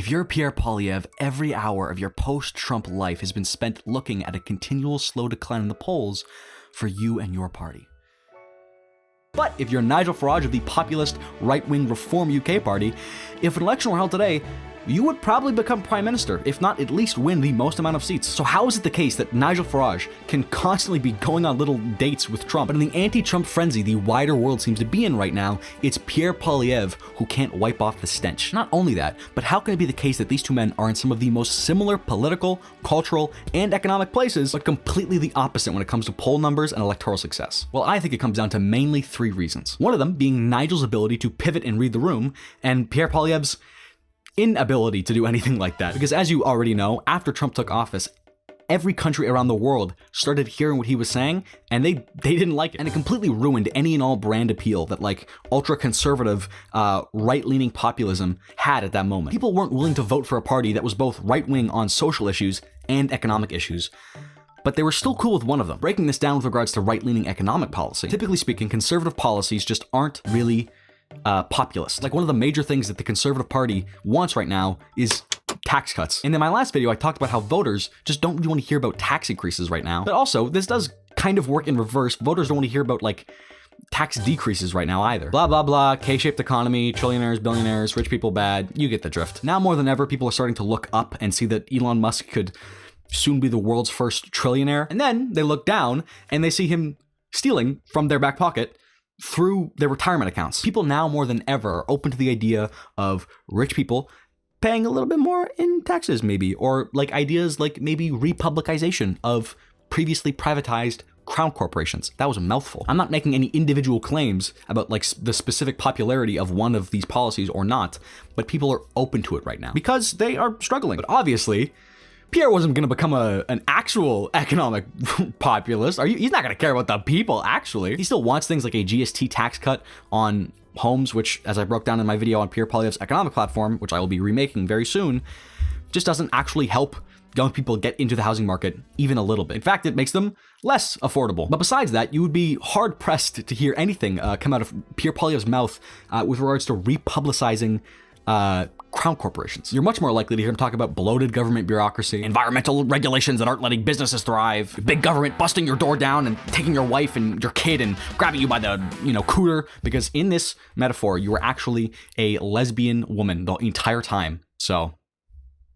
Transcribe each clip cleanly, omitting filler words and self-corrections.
If you're Pierre Poilievre, every hour of your post-Trump life has been spent looking at a continual slow decline in the polls for you and your party. But if you're Nigel Farage of the populist right-wing Reform UK party, if an election were held today, you would probably become prime minister, if not at least win the most amount of seats. So how is it the case that Nigel Farage can constantly be going on little dates with Trump, but in the anti-Trump frenzy the wider world seems to be in right now, it's Pierre Poilievre who can't wipe off the stench? Not only that, but how can it be the case that these two men are in some of the most similar political, cultural, and economic places, but completely the opposite when it comes to poll numbers and electoral success? Well, I think it comes down to mainly three reasons. One of them being Nigel's ability to pivot and read the room, and Pierre Poilievre's inability to do anything like that. Because as you already know, after Trump took office, every country around the world started hearing what he was saying, and they didn't like it. And it completely ruined any and all brand appeal that like ultra-conservative, right-leaning populism had at that moment. People weren't willing to vote for a party that was both right-wing on social issues and economic issues, but they were still cool with one of them. Breaking this down with regards to right-leaning economic policy, typically speaking, conservative policies just aren't really populist. Like one of the major things that the Conservative Party wants right now is tax cuts. And in my last video, I talked about how voters just don't really want to hear about tax increases right now. But also, this does kind of work in reverse. Voters don't want to hear about like tax decreases right now either. Blah, blah, blah, K-shaped economy, trillionaires, billionaires, rich people bad. You get the drift. Now more than ever, people are starting to look up and see that Elon Musk could soon be the world's first trillionaire. And then they look down and they see him stealing from their back pocket through their retirement accounts. People now more than ever are open to the idea of rich people paying a little bit more in taxes maybe, or like ideas like maybe republicization of previously privatized crown corporations. That was a mouthful. I'm not making any individual claims about like the specific popularity of one of these policies or not, but people are open to it right now because they are struggling. But obviously, Pierre wasn't going to become an actual economic populist. He's not going to care about the people, actually. He still wants things like a GST tax cut on homes, which, as I broke down in my video on Pierre Poilievre's economic platform, which I will be remaking very soon, just doesn't actually help young people get into the housing market even a little bit. In fact, it makes them less affordable. But besides that, you would be hard-pressed to hear anything come out of Pierre Poilievre's mouth with regards to republicizing crown corporations. You're much more likely to hear him talk about bloated government bureaucracy, environmental regulations that aren't letting businesses thrive, big government busting your door down and taking your wife and your kid and grabbing you by the, cooter, because in this metaphor, you were actually a lesbian woman the entire time. So,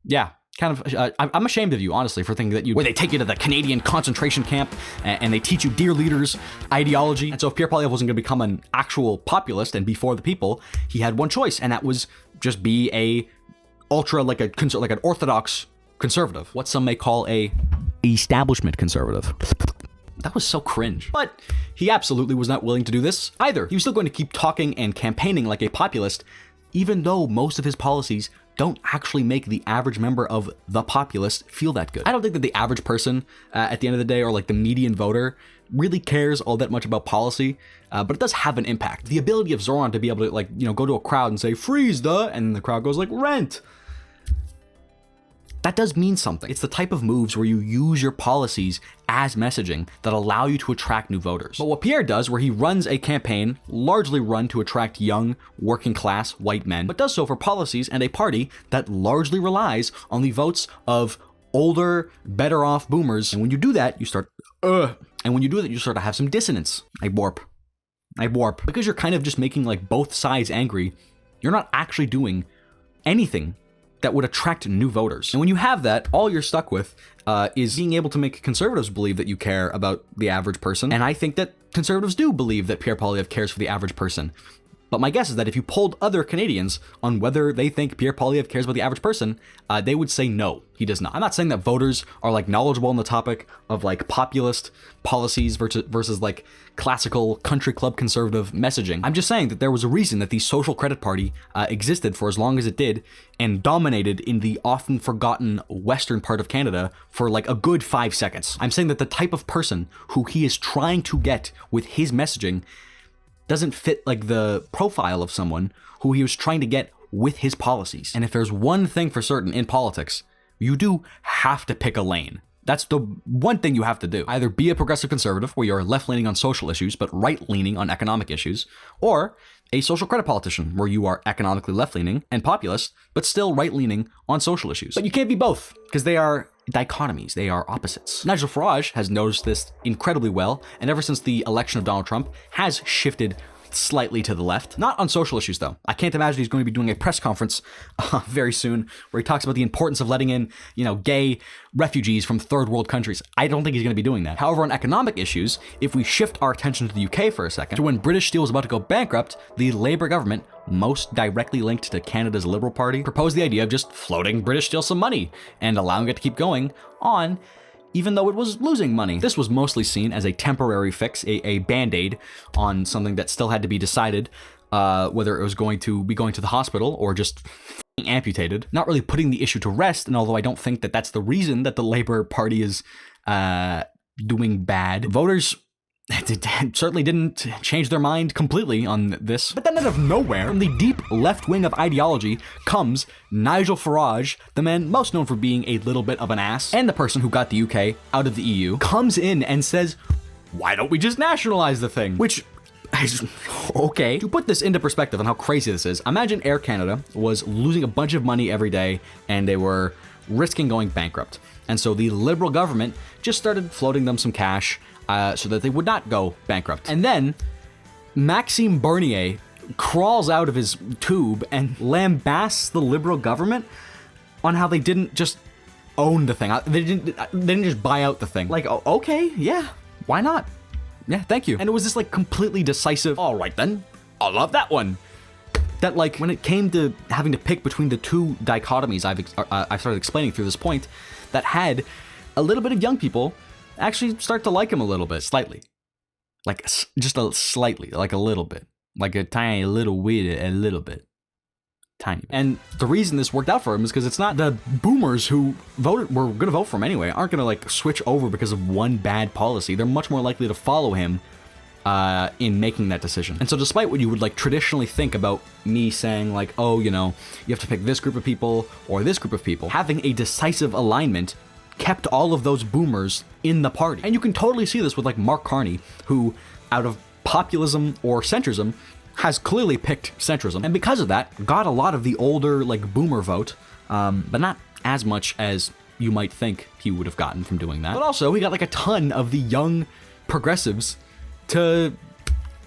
yeah. Kind of, I'm ashamed of you, honestly, for thinking that where they take you to the Canadian concentration camp and they teach you dear leaders ideology. And so if Pierre Poilievre wasn't going to become an actual populist and be for the people, he had one choice, and that was just be a ultra, like an orthodox conservative, what some may call a establishment conservative. That was so cringe. But he absolutely was not willing to do this either. He was still going to keep talking and campaigning like a populist, even though most of his policies don't actually make the average member of the populist feel that good. I don't think that the average person at the end of the day, or like the median voter, really cares all that much about policy, but it does have an impact. The ability of Zoran to be able to go to a crowd and say, freeze and the crowd goes like, rent. That does mean something. It's the type of moves where you use your policies as messaging that allow you to attract new voters. But what Pierre does, where he runs a campaign largely run to attract young, working class white men, but does so for policies and a party that largely relies on the votes of older, better off boomers. And when you do that, you start, and when you do that, you start to have some dissonance. I warp. Because you're kind of just making like both sides angry, you're not actually doing anything that would attract new voters. And when you have that, all you're stuck with is being able to make conservatives believe that you care about the average person. And I think that conservatives do believe that Pierre Poilievre cares for the average person. But my guess is that if you polled other Canadians on whether they think Pierre Poilievre cares about the average person, they would say no, he does not. I'm not saying that voters are like knowledgeable on the topic of like populist policies versus like classical country club conservative messaging. I'm just saying that there was a reason that the Social Credit Party existed for as long as it did and dominated in the often forgotten western part of Canada for like a good 5 seconds. I'm saying that the type of person who he is trying to get with his messaging doesn't fit like the profile of someone who he was trying to get with his policies. And if there's one thing for certain in politics, you do have to pick a lane. That's the one thing you have to do. Either be a progressive conservative, where you're left-leaning on social issues, but right-leaning on economic issues, or a social credit politician, where you are economically left-leaning and populist, but still right-leaning on social issues. But you can't be both, because they are dichotomies. They are opposites. Nigel Farage has noticed this incredibly well, and ever since the election of Donald Trump, has shifted slightly to the left. Not on social issues, though. I can't imagine he's going to be doing a press conference very soon where he talks about the importance of letting in, gay refugees from third world countries. I don't think he's going to be doing that. However, on economic issues, if we shift our attention to the UK for a second, to when British Steel was about to go bankrupt, the Labour government, most directly linked to Canada's Liberal Party, proposed the idea of just floating British Steel some money and allowing it to keep going on, even though it was losing money. This was mostly seen as a temporary fix, a band-aid on something that still had to be decided, whether it was going to be going to the hospital or just amputated. Not really putting the issue to rest, and although I don't think that that's the reason that the Labour Party is doing bad, voters certainly didn't change their mind completely on this. But then out of nowhere, from the deep left wing of ideology, comes Nigel Farage, the man most known for being a little bit of an ass, and the person who got the UK out of the EU, comes in and says, why don't we just nationalize the thing? Which is okay. To put this into perspective on how crazy this is, imagine Air Canada was losing a bunch of money every day and they were risking going bankrupt. And so the Liberal government just started floating them some cash so that they would not go bankrupt. And then Maxime Bernier crawls out of his tube and lambasts the Liberal government on how they didn't just own the thing. They didn't just buy out the thing. Like, okay, yeah, why not? Yeah, thank you. And it was this like completely decisive, all right then, I'll love that one. That like when it came to having to pick between the two dichotomies I've started explaining through this point, that had a little bit of young people actually start to like him a little bit, slightly. Like just slightly, like a little bit. Like a tiny little bit, a little bit. Tiny bit. And the reason this worked out for him is because it's not the boomers who were going to vote for him anyway, aren't going to like switch over because of one bad policy. They're much more likely to follow him in making that decision. And so despite what you would like traditionally think about me saying like, oh, you have to pick this group of people or this group of people, having a decisive alignment kept all of those boomers in the party. And you can totally see this with like Mark Carney, who out of populism or centrism has clearly picked centrism. And because of that, got a lot of the older like boomer vote, but not as much as you might think he would have gotten from doing that. But also he got like a ton of the young progressives to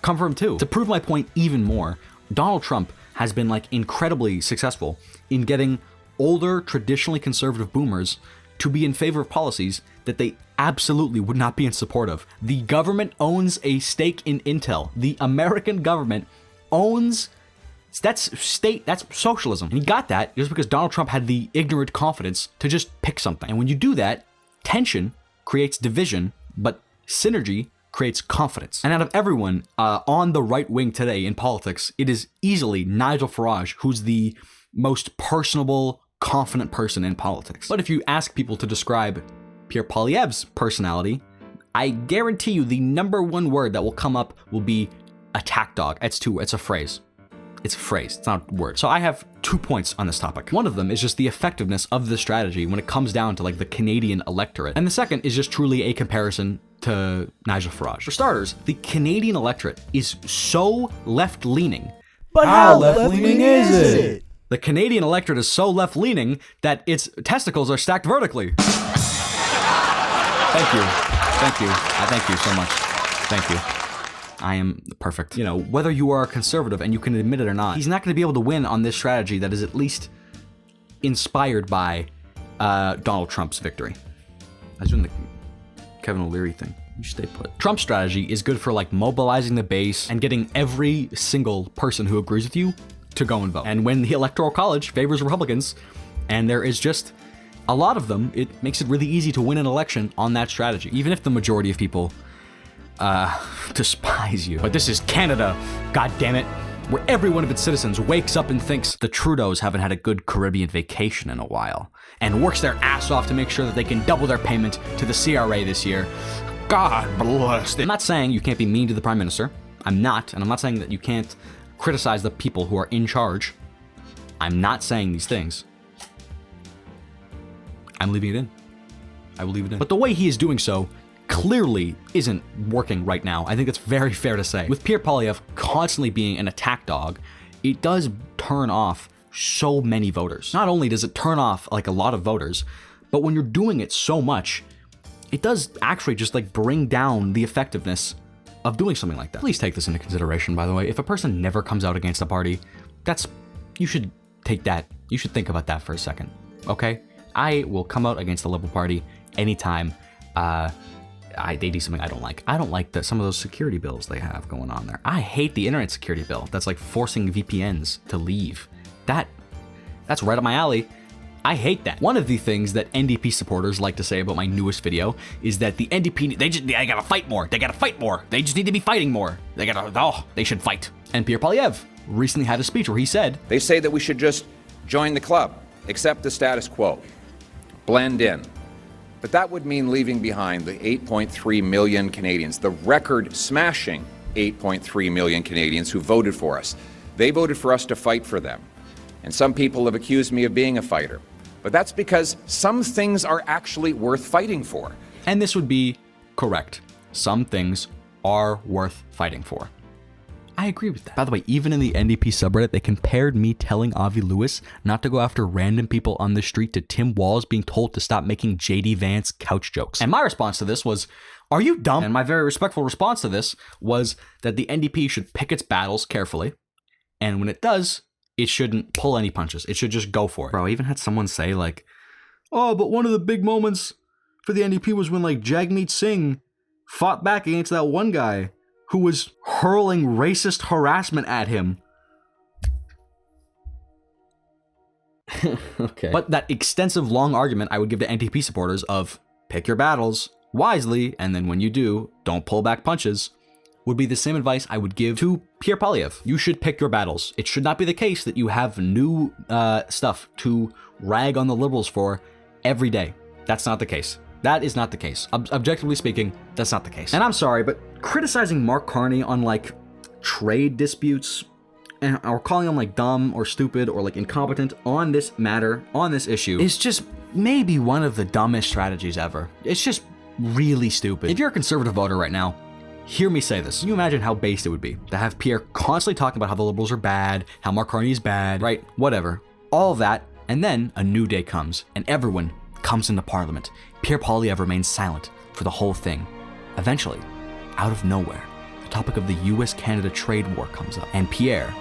come for him too. To prove my point even more, Donald Trump has been like incredibly successful in getting older, traditionally conservative boomers to be in favor of policies that they absolutely would not be in support of. The government owns a stake in Intel. The American government owns, that's socialism. And he got that just because Donald Trump had the ignorant confidence to just pick something. And when you do that, tension creates division, but synergy creates confidence. And out of everyone on the right wing today in politics, it is easily Nigel Farage who's the most personable, confident person in politics. But if you ask people to describe Pierre Poilievre's personality, I guarantee you the number one word that will come up will be attack dog. It's a phrase. It's a phrase, it's not a word. So I have 2 points on this topic. One of them is just the effectiveness of this strategy when it comes down to like the Canadian electorate. And the second is just truly a comparison to Nigel Farage. For starters, the Canadian electorate is so left-leaning. But how left-leaning is it? The Canadian electorate is so left-leaning that its testicles are stacked vertically. Thank you. Thank you. Thank you so much. Thank you. I am perfect. Whether you are a conservative and you can admit it or not, he's not going to be able to win on this strategy that is at least inspired by Donald Trump's victory. I was doing the Kevin O'Leary thing. You stay put. Trump's strategy is good for like mobilizing the base and getting every single person who agrees with you to go and vote. And when the Electoral College favors Republicans, and there is just a lot of them, it makes it really easy to win an election on that strategy, even if the majority of people despise you. But this is Canada, god damn it, where every one of its citizens wakes up and thinks the Trudeaus haven't had a good Caribbean vacation in a while, and works their ass off to make sure that they can double their payment to the CRA this year. God bless them. I'm not saying you can't be mean to the Prime Minister. I'm not, and I'm not saying that you can't criticize the people who are in charge. I'm not saying these things. I'm leaving it in. I will leave it in. But the way he is doing so clearly isn't working right now. I think it's very fair to say. With Pierre Poilievre constantly being an attack dog, it does turn off so many voters. Not only does it turn off like a lot of voters, but when you're doing it so much, it does actually just like bring down the effectiveness of doing something like that. Please take this into consideration, by the way. If a person never comes out against a party, you should take that. You should think about that for a second, okay? I will come out against the Liberal Party anytime they do something I don't like. I don't like some of those security bills they have going on there. I hate the internet security bill that's like forcing VPNs to leave. That's right up my alley. I hate that. One of the things that NDP supporters like to say about my newest video is that the NDP, they gotta fight more. They gotta fight more. They just need to be fighting more. They should fight. And Pierre Poilievre recently had a speech where he said, they say that we should just join the club, accept the status quo, blend in. But that would mean leaving behind the 8.3 million Canadians, the record-smashing 8.3 million Canadians who voted for us. They voted for us to fight for them. And some people have accused me of being a fighter. But that's because some things are actually worth fighting for. And this would be correct. Some things are worth fighting for. I agree with that. By the way, even in the NDP subreddit, they compared me telling Avi Lewis not to go after random people on the street to Tim Walz being told to stop making JD Vance couch jokes. And my response to this was, are you dumb? And my very respectful response to this was that the NDP should pick its battles carefully. And when it does, it shouldn't pull any punches. It should just go for it. Bro, I even had someone say like, oh, but one of the big moments for the NDP was when like Jagmeet Singh fought back against that one guy who was hurling racist harassment at him. Okay. But that extensive long argument I would give to NDP supporters of pick your battles wisely, and then when you do, don't pull back punches, would be the same advice I would give to Pierre Poilievre. You should pick your battles. It should not be the case that you have new stuff to rag on the Liberals for every day. That's not the case. That is not the case. Objectively speaking, that's not the case. And I'm sorry, but criticizing Mark Carney on like trade disputes or calling him like dumb or stupid or like incompetent on this matter, on this issue, is just maybe one of the dumbest strategies ever. It's just really stupid. If you're a conservative voter right now, hear me say this. Can you imagine how based it would be to have Pierre constantly talking about how the Liberals are bad, how Mark Carney is bad, right? Whatever. All of that, and then a new day comes, and everyone comes into Parliament. Pierre Poilievre remains silent for the whole thing. Eventually, out of nowhere, the topic of the US-Canada trade war comes up, and Pierre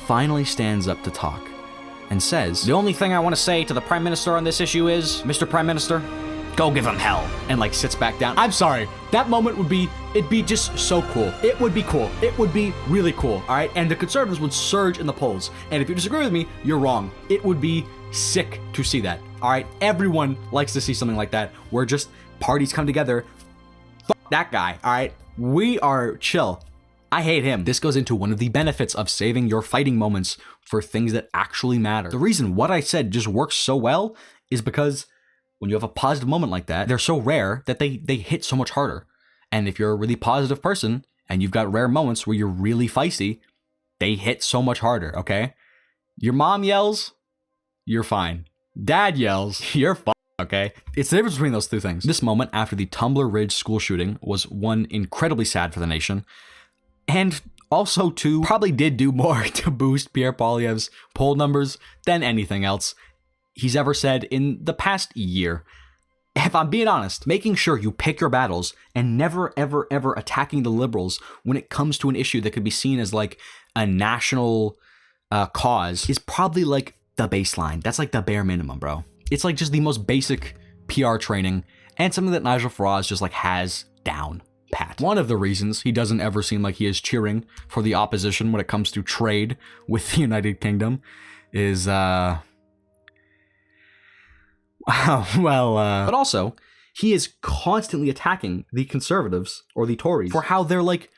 finally stands up to talk and says, the only thing I want to say to the Prime Minister on this issue is, Mr. Prime Minister, go give him hell. And like sits back down. I'm sorry. That moment it'd be just so cool. It would be cool. It would be really cool. All right. And the Conservatives would surge in the polls. And if you disagree with me, you're wrong. It would be sick to see that. All right. Everyone likes to see something like that where just parties come together. Fuck that guy. All right. We are chill. I hate him. This goes into one of the benefits of saving your fighting moments for things that actually matter. The reason what I said just works so well is because when you have a positive moment like that, they're so rare that they hit so much harder. And if you're a really positive person and you've got rare moments where you're really feisty, they hit so much harder, okay? Your mom yells, you're fine. Dad yells, you're fine, okay? It's the difference between those two things. This moment after the Tumbler Ridge school shooting was one incredibly sad for the nation. And also, too, probably did do more to boost Pierre Poilievre's poll numbers than anything else he's ever said in the past year. If I'm being honest, making sure you pick your battles and never, ever, ever attacking the Liberals when it comes to an issue that could be seen as like a national cause is probably like the baseline. That's like the bare minimum, bro. It's like just the most basic PR training and something that Nigel Farage just like has down pat. One of the reasons he doesn't ever seem like he is cheering for the opposition when it comes to trade with the United Kingdom is, but also, he is constantly attacking the Conservatives or the Tories for how they're like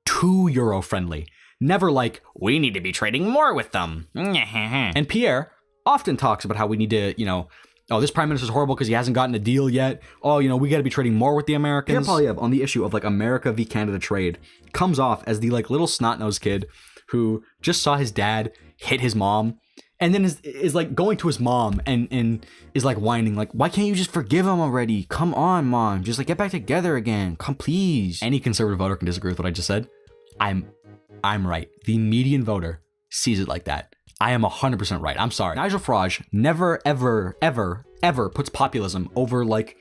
too Euro friendly. Never like, we need to be trading more with them. And Pierre often talks about how we need to, oh, this prime minister's horrible because he hasn't gotten a deal yet. Oh, we got to be trading more with the Americans. Pierre Poilievre on the issue of like America v. Canada trade comes off as the like little snot-nosed kid who just saw his dad hit his mom and then is like going to his mom and is like whining, like, why can't you just forgive him already? Come on, mom, just like get back together again. Come, please. Any conservative voter can disagree with what I just said. I'm right. The median voter sees it like that. I am 100% right. I'm sorry. Nigel Farage never, ever, ever, ever puts populism over like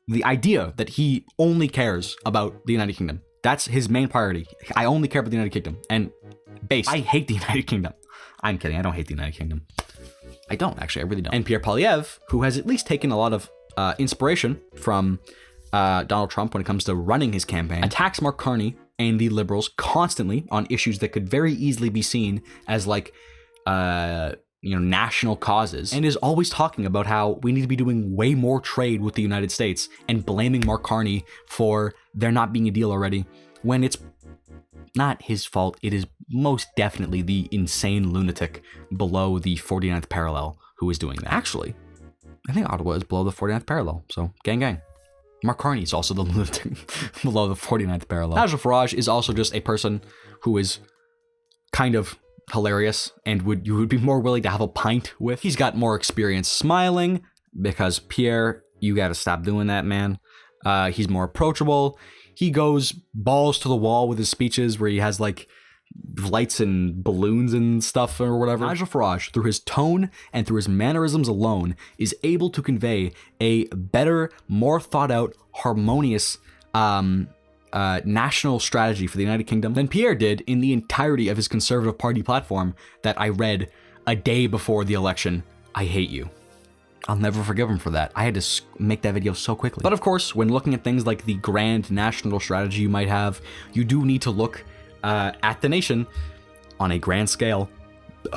the idea that he only cares about the United Kingdom. That's his main priority. I only care about the United Kingdom. And I hate the United Kingdom. I'm kidding. I don't hate the United Kingdom. I don't, actually. I really don't. And Pierre Poilievre, who has at least taken a lot of inspiration from Donald Trump when it comes to running his campaign, attacks Mark Carney and the Liberals constantly on issues that could very easily be seen as like, national causes, and is always talking about how we need to be doing way more trade with the United States and blaming Mark Carney for there not being a deal already, when it's not his fault. It is most definitely the insane lunatic below the 49th parallel who is doing that. Actually, I think Ottawa is below the 49th parallel, so gang gang. Mark Carney is also the lunatic below the 49th parallel. Nigel Farage is also just a person who is kind of hilarious and you would be more willing to have a pint with. He's got more experience smiling because Pierre, you got to stop doing that, man. He's more approachable. He goes balls to the wall with his speeches where he has like lights and balloons and stuff or whatever. Nigel Farage, through his tone and through his mannerisms alone, is able to convey a better, more thought out, harmonious national strategy for the United Kingdom than Pierre did in the entirety of his Conservative Party platform that I read a day before the election. I hate you. I'll never forgive him for that. I had to make that video so quickly. But of course, when looking at things like the grand national strategy you might have, you do need to look at the nation on a grand scale.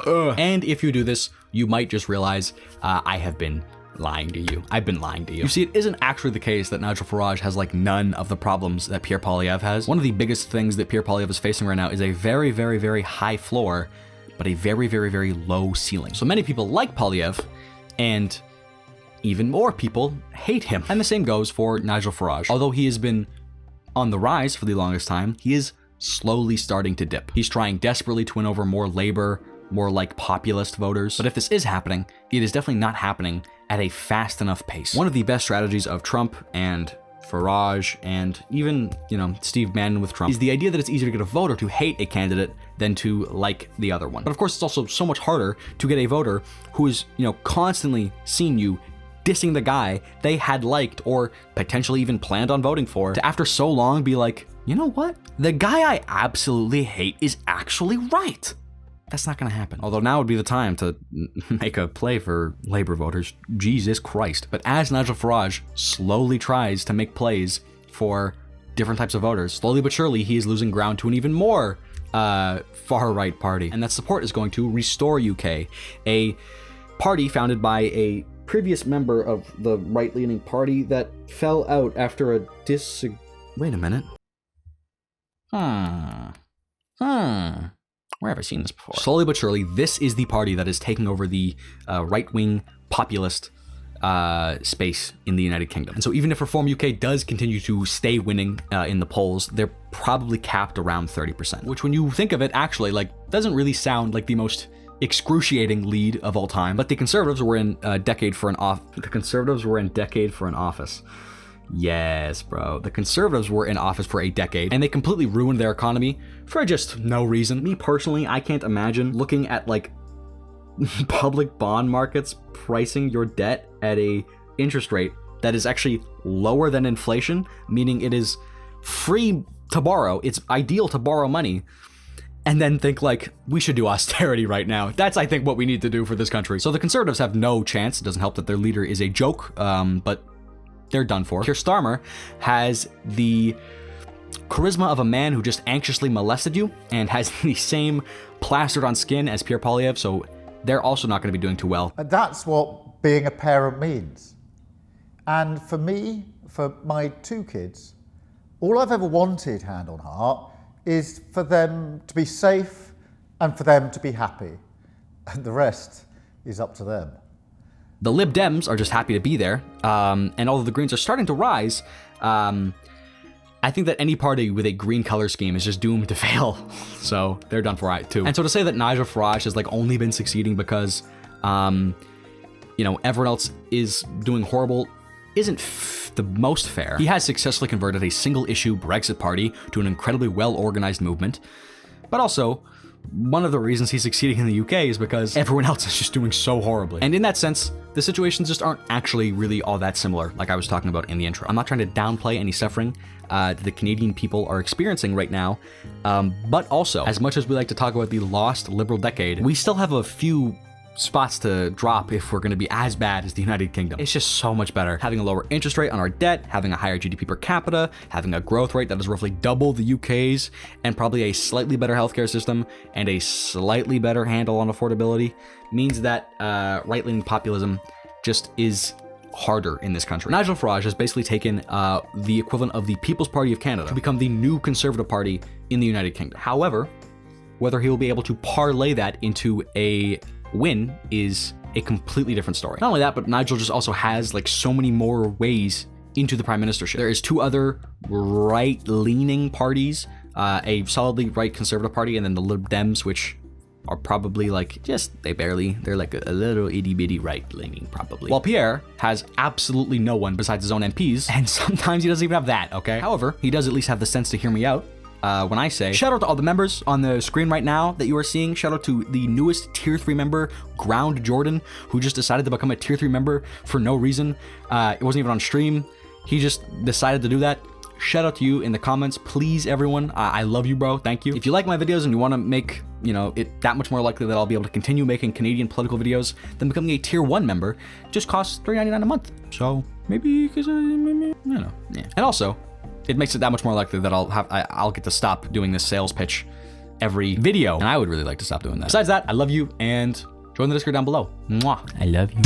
And if you do this, you might just realize I have been lying to you. I've been lying to you. You see, it isn't actually the case that Nigel Farage has like none of the problems that Pierre Poilievre has. One of the biggest things that Pierre Poilievre is facing right now is a very, very, very high floor, but a very, very, very low ceiling. So many people like Poilievre, and even more people hate him. And the same goes for Nigel Farage. Although he has been on the rise for the longest time, he is slowly starting to dip. He's trying desperately to win over more Labour, more like populist voters. But if this is happening, it is definitely not happening at a fast enough pace. One of the best strategies of Trump and Farage and even, Steve Bannon with Trump is the idea that it's easier to get a voter to hate a candidate than to like the other one. But of course, it's also so much harder to get a voter who is, constantly seeing you dissing the guy they had liked or potentially even planned on voting for, to after so long be like, you know what? The guy I absolutely hate is actually right. That's not going to happen. Although now would be the time to make a play for Labour voters. Jesus Christ. But as Nigel Farage slowly tries to make plays for different types of voters, slowly but surely he is losing ground to an even more far-right party. And that support is going to Restore UK, a party founded by a previous member of the right-leaning party that fell out after a Wait a minute. Where have I seen this before? Slowly but surely, this is the party that is taking over the right-wing populist space in the United Kingdom. And so even if Reform UK does continue to stay winning in the polls, they're probably capped around 30%, which when you think of it, actually, doesn't really sound like the most excruciating lead of all time. But the Conservatives were in a decade for an office. Yes, bro. The Conservatives were in office for a decade, and they completely ruined their economy for just no reason. Me personally, I can't imagine looking at public bond markets pricing your debt at a interest rate that is actually lower than inflation, meaning it is free to borrow. It's ideal to borrow money. And then think we should do austerity right now. That's, I think, what we need to do for this country. So the Conservatives have no chance. It doesn't help that their leader is a joke, but they're done for. Keir Starmer has the charisma of a man who just anxiously molested you and has the same plastered on skin as Pierre Poilievre, so they're also not going to be doing too well. And that's what being a parent means. And for me, for my two kids, all I've ever wanted, hand on heart, is for them to be safe and for them to be happy. And the rest is up to them. The Lib Dems are just happy to be there, and although the Greens are starting to rise, I think that any party with a green color scheme is just doomed to fail. So they're done for too. And so to say that Nigel Farage has like only been succeeding because, you know, everyone else is doing horrible isn't the most fair. He has successfully converted a single issue Brexit party to an incredibly well-organized movement. But also, one of the reasons he's succeeding in the UK is because everyone else is just doing so horribly. And in that sense, the situations just aren't actually really all that similar, like I was talking about in the intro. I'm not trying to downplay any suffering that the Canadian people are experiencing right now, but also, as much as we like to talk about the lost Liberal decade, we still have a few spots to drop if we're going to be as bad as the United Kingdom. It's just so much better. Having a lower interest rate on our debt, having a higher GDP per capita, having a growth rate that is roughly double the UK's, and probably a slightly better healthcare system and a slightly better handle on affordability means that right-leaning populism just is harder in this country. Nigel Farage has basically taken the equivalent of the People's Party of Canada to become the new Conservative Party in the United Kingdom. However, whether he will be able to parlay that into a win is a completely different story. Not only that, but Nigel just also has like so many more ways into the prime ministership. There is two other right-leaning parties, a solidly right conservative party, and then the Lib Dems, which are probably like they're like a little itty-bitty right-leaning probably. While Pierre has absolutely no one besides his own MPs, and sometimes he doesn't even have that, okay? However, he does at least have the sense to hear me out when I say, shout out to all the members on the screen right now that you are seeing. Shout out to the newest tier 3 member, Ground Jordan, who just decided to become a tier 3 member for no reason. It wasn't even on stream. He just decided to do that. Shout out to you in the comments, please, everyone. I love you, bro. Thank you. If you like my videos and you want to make, you know, it that much more likely that I'll be able to continue making Canadian political videos, then becoming a tier 1 member just costs $3.99 a month. So maybe because I don't know. Yeah. And also, it makes it that much more likely that I'll get to stop doing this sales pitch every video, and I would really like to stop doing that. Besides that, I love you, and join the Discord down below. Mwah. I love you.